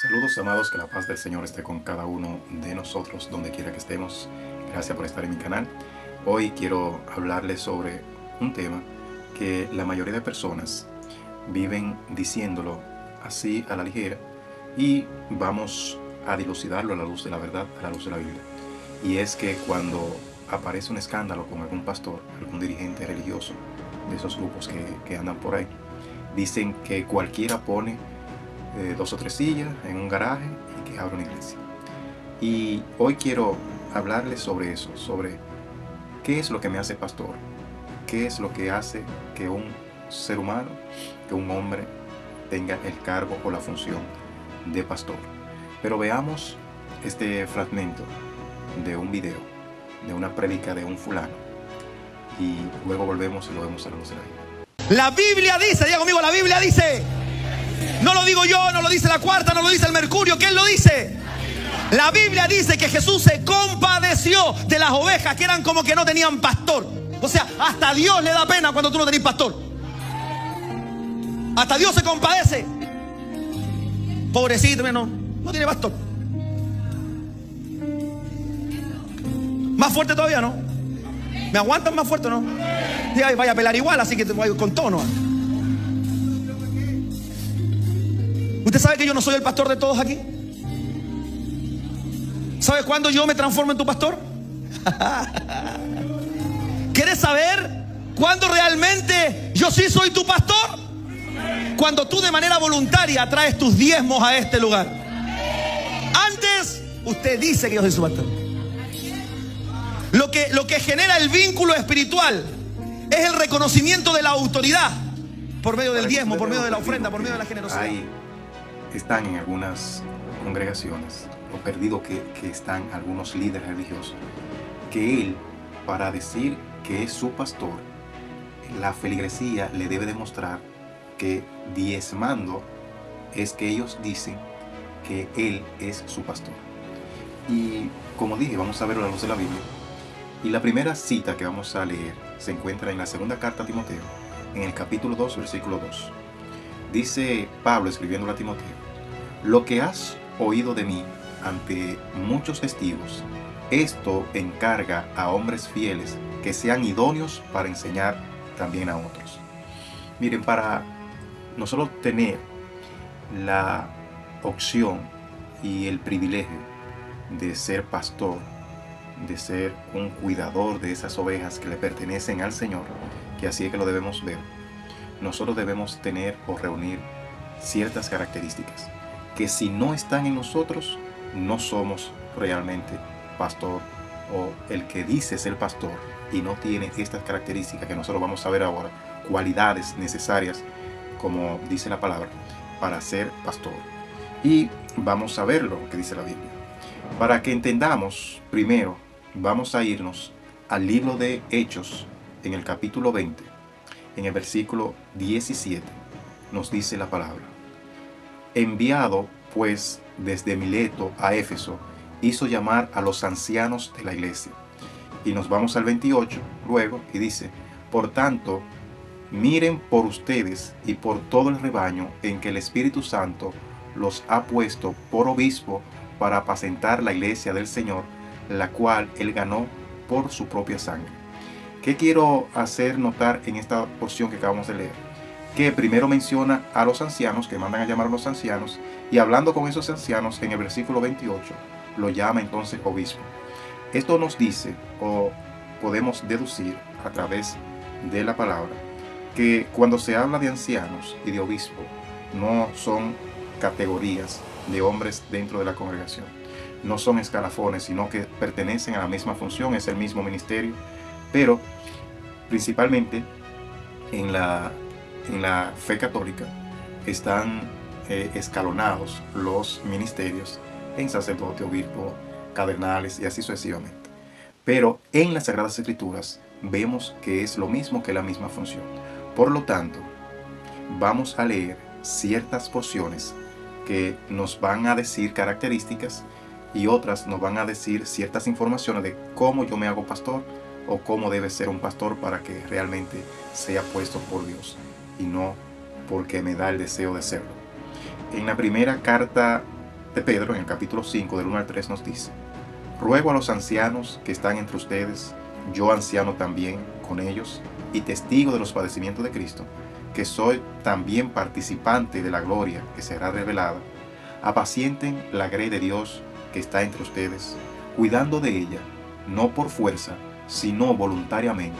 Saludos amados, que la paz del Señor esté con cada uno de nosotros, donde quiera que estemos. Gracias por estar en mi canal. Hoy quiero hablarles sobre un tema que la mayoría de personas viven diciéndolo así a la ligera, y vamos a dilucidarlo a la luz de la verdad, a la luz de la Biblia. Y es que cuando aparece un escándalo con algún pastor, algún dirigente religioso de esos grupos que andan por ahí, dicen que cualquiera pone 2 o 3 sillas en un garaje y que abre una iglesia. Y hoy quiero hablarles sobre eso, sobre qué es lo que me hace pastor, qué es lo que hace que un ser humano, que un hombre tenga el cargo o la función de pastor. Pero veamos este fragmento de un video, de una prédica de un fulano, y luego volvemos y lo vemos a la luz de la Biblia. La Biblia dice, diga conmigo, la Biblia dice, no lo digo yo, no lo dice la Cuarta, no lo dice el Mercurio, ¿quién lo dice? La Biblia dice que Jesús se compadeció de las ovejas que eran como que no tenían pastor. O sea, hasta Dios le da pena cuando tú no tenés pastor. Hasta Dios se compadece. Pobrecito, no tiene pastor. Más fuerte todavía, ¿no? ¿Me aguantan más fuerte o no? Diga, vaya a pelar igual, así que te voy con tono. ¿Usted sabe que yo no soy el pastor de todos aquí? ¿Sabe cuándo yo me transformo en tu pastor? ¿Quieres saber cuándo realmente yo sí soy tu pastor? Cuando tú de manera voluntaria traes tus diezmos a este lugar. Antes, usted dice que yo soy su pastor. Lo que genera el vínculo espiritual es el reconocimiento de la autoridad por medio del diezmo, por medio de la ofrenda, por medio de la generosidad. Ahí están en algunas congregaciones, lo perdido que están algunos líderes religiosos, que él, para decir que es su pastor, la feligresía le debe demostrar que diezmando es que ellos dicen que él es su pastor. Y como dije, vamos a verlo a la luz de la Biblia. Y la primera cita que vamos a leer se encuentra en la segunda carta a Timoteo, en el capítulo 2, versículo 2. Dice Pablo escribiendo a Timoteo: lo que has oído de mí ante muchos testigos, esto encarga a hombres fieles que sean idóneos para enseñar también a otros. Miren, para nosotros tener la opción y el privilegio de ser pastor, de ser un cuidador de esas ovejas que le pertenecen al Señor, que así es que lo debemos ver, nosotros debemos tener o reunir ciertas características que si no están en nosotros, no somos realmente pastor, o el que dice ser pastor y no tiene estas características que nosotros vamos a ver ahora, cualidades necesarias, como dice la palabra, para ser pastor. Y vamos a ver lo que dice la Biblia. Para que entendamos, primero vamos a irnos al libro de Hechos, en el capítulo 20, en el versículo 17, nos dice la palabra: enviado pues desde Mileto a Éfeso, hizo llamar a los ancianos de la iglesia. Y nos vamos al 28 luego, y dice: por tanto, miren por ustedes y por todo el rebaño en que el Espíritu Santo los ha puesto por obispo para apacentar la iglesia del Señor, la cual él ganó por su propia sangre. ¿Qué quiero hacer notar en esta porción que acabamos de leer? Que primero menciona a los ancianos, que mandan a llamar a los ancianos, y hablando con esos ancianos, en el versículo 28, lo llama entonces obispo. Esto nos dice, o podemos deducir a través de la palabra, que cuando se habla de ancianos y de obispo, no son categorías de hombres dentro de la congregación, no son escalafones, sino que pertenecen a la misma función, es el mismo ministerio, pero principalmente en la fe católica están escalonados los ministerios en sacerdote, obispo, cardenales y así sucesivamente. Pero en las Sagradas Escrituras vemos que es lo mismo, que la misma función. Por lo tanto, vamos a leer ciertas porciones que nos van a decir características, y otras nos van a decir ciertas informaciones de cómo yo me hago pastor, o cómo debe ser un pastor para que realmente sea puesto por Dios y no porque me da el deseo de serlo. En la primera carta de Pedro, en el capítulo 5, del 1 al 3, nos dice: ruego a los ancianos que están entre ustedes, yo anciano también con ellos, y testigo de los padecimientos de Cristo, que soy también participante de la gloria que será revelada, apacienten la grey de Dios que está entre ustedes, cuidando de ella, no por fuerza, sino voluntariamente,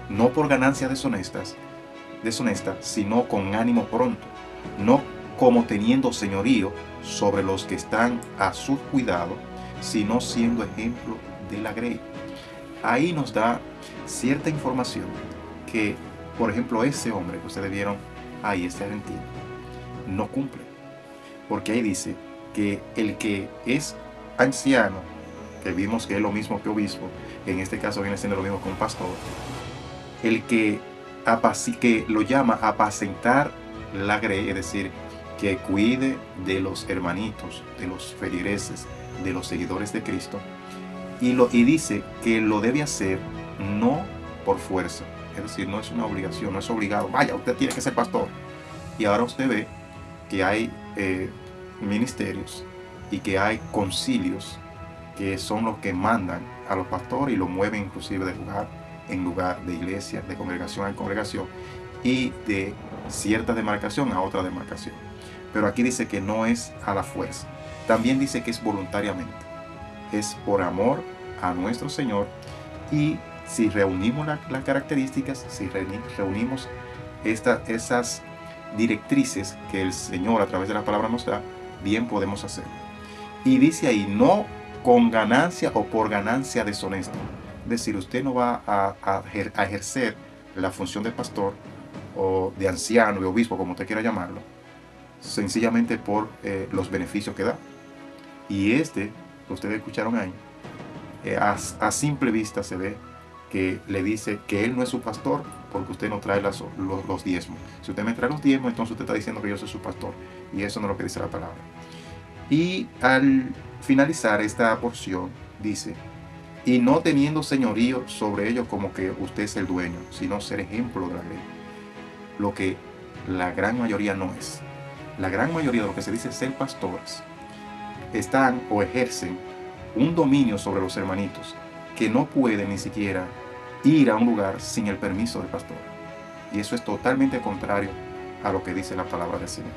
no por ganancias deshonestas, sino con ánimo pronto, no como teniendo señorío sobre los que están a su cuidado, sino siendo ejemplo de la grey. Ahí nos da cierta información que, por ejemplo, ese hombre que ustedes vieron ahí, este argentino, no cumple. Porque ahí dice que el que es anciano, que vimos que es lo mismo que obispo, en este caso viene siendo lo mismo que un pastor, el que lo llama apacentar la grey, es decir, que cuide de los hermanitos, de los feligreses, de los seguidores de Cristo, y dice que lo debe hacer no por fuerza, es decir, no es una obligación, no es obligado, vaya, usted tiene que ser pastor. Y ahora usted ve que hay ministerios y que hay concilios que son los que mandan a los pastores y los mueven inclusive de lugar en lugar, de iglesia, de congregación en congregación, y de cierta demarcación a otra demarcación. Pero aquí dice que no es a la fuerza. También dice que es voluntariamente. Es por amor a nuestro Señor, y si reunimos las características, si reunimos esas directrices que el Señor a través de la palabra nos da, bien podemos hacerlo. Y dice ahí, no con ganancia o por ganancia deshonesta. Es decir, usted no va a ejercer la función de pastor o de anciano, de obispo, como usted quiera llamarlo, sencillamente por los beneficios que da. Y ustedes escucharon ahí, a simple vista se ve que le dice que él no es su pastor porque usted no trae los diezmos. Si usted me trae los diezmos, entonces usted está diciendo que yo soy su pastor, y eso no es lo que dice la palabra. Y al finalizar esta porción dice: y no teniendo señorío sobre ellos como que usted es el dueño, sino ser ejemplo de la ley. Lo que la gran mayoría no es. La gran mayoría de lo que se dice ser pastores están o ejercen un dominio sobre los hermanitos que no pueden ni siquiera ir a un lugar sin el permiso del pastor. Y eso es totalmente contrario a lo que dice la palabra del Señor.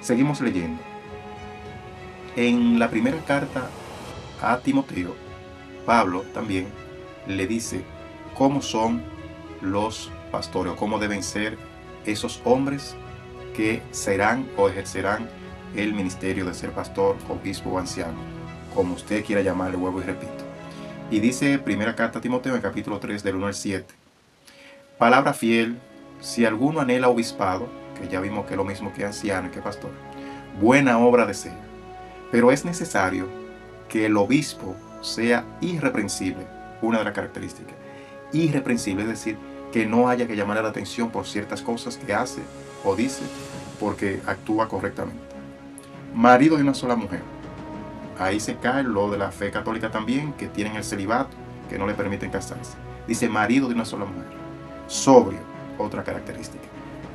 Seguimos leyendo. En la primera carta a Timoteo, Pablo también le dice cómo son los pastores, o cómo deben ser esos hombres que serán o ejercerán el ministerio de ser pastor, obispo o anciano, como usted quiera llamarle, vuelvo y repito. Y dice primera carta a Timoteo, en capítulo 3, del 1 al 7. Palabra fiel: si alguno anhela obispado, que ya vimos que es lo mismo que anciano y que pastor, buena obra desea. Pero es necesario que el obispo sea irreprensible. Una de las características, irreprensible, es decir, que no haya que llamarle la atención por ciertas cosas que hace o dice, porque actúa correctamente. Marido de una sola mujer. Ahí se cae lo de la fe católica también, que tienen el celibato, que no le permiten casarse. Dice marido de una sola mujer. Sobrio, otra característica.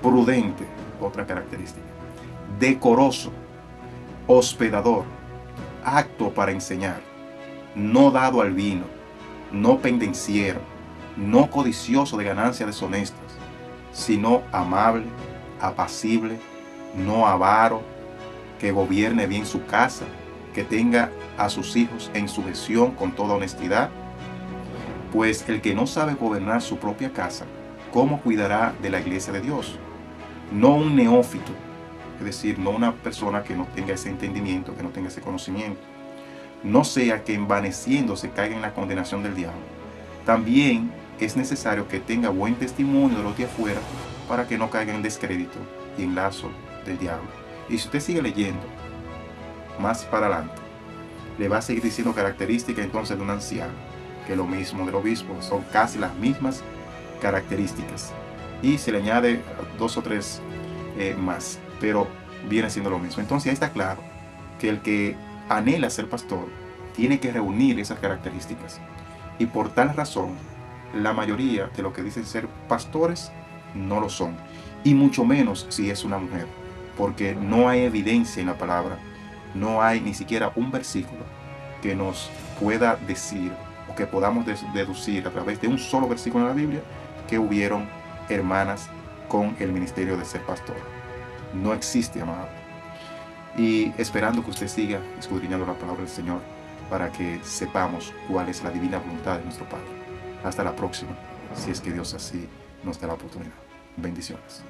Prudente, otra característica. Decoroso, hospedador, apto para enseñar, no dado al vino, no pendenciero, no codicioso de ganancias deshonestas, sino amable, apacible, no avaro, que gobierne bien su casa, que tenga a sus hijos en sujeción con toda honestidad. Pues el que no sabe gobernar su propia casa, ¿cómo cuidará de la iglesia de Dios? No un neófito, es decir, no una persona que no tenga ese entendimiento, que no tenga ese conocimiento. No sea que envaneciéndose caiga en la condenación del diablo. También es necesario que tenga buen testimonio de los de afuera, para que no caiga en descrédito y en lazo del diablo. Y si usted sigue leyendo más para adelante, le va a seguir diciendo características entonces de un anciano, que es lo mismo del obispo, son casi las mismas características. Y se le añade 2 o 3 más, pero viene siendo lo mismo. Entonces ahí está claro que el que anhela ser pastor tiene que reunir esas características. Y por tal razón, la mayoría de los que dicen ser pastores no lo son. Y mucho menos si es una mujer, porque no hay evidencia en la palabra no hay ni siquiera un versículo que nos pueda decir o que podamos deducir a través de un solo versículo en la Biblia que hubieron hermanas con el ministerio de ser pastor. No existe, amado. Y esperando que usted siga escudriñando la palabra del Señor para que sepamos cuál es la divina voluntad de nuestro Padre. Hasta la próxima, si es que Dios así nos da la oportunidad. Bendiciones.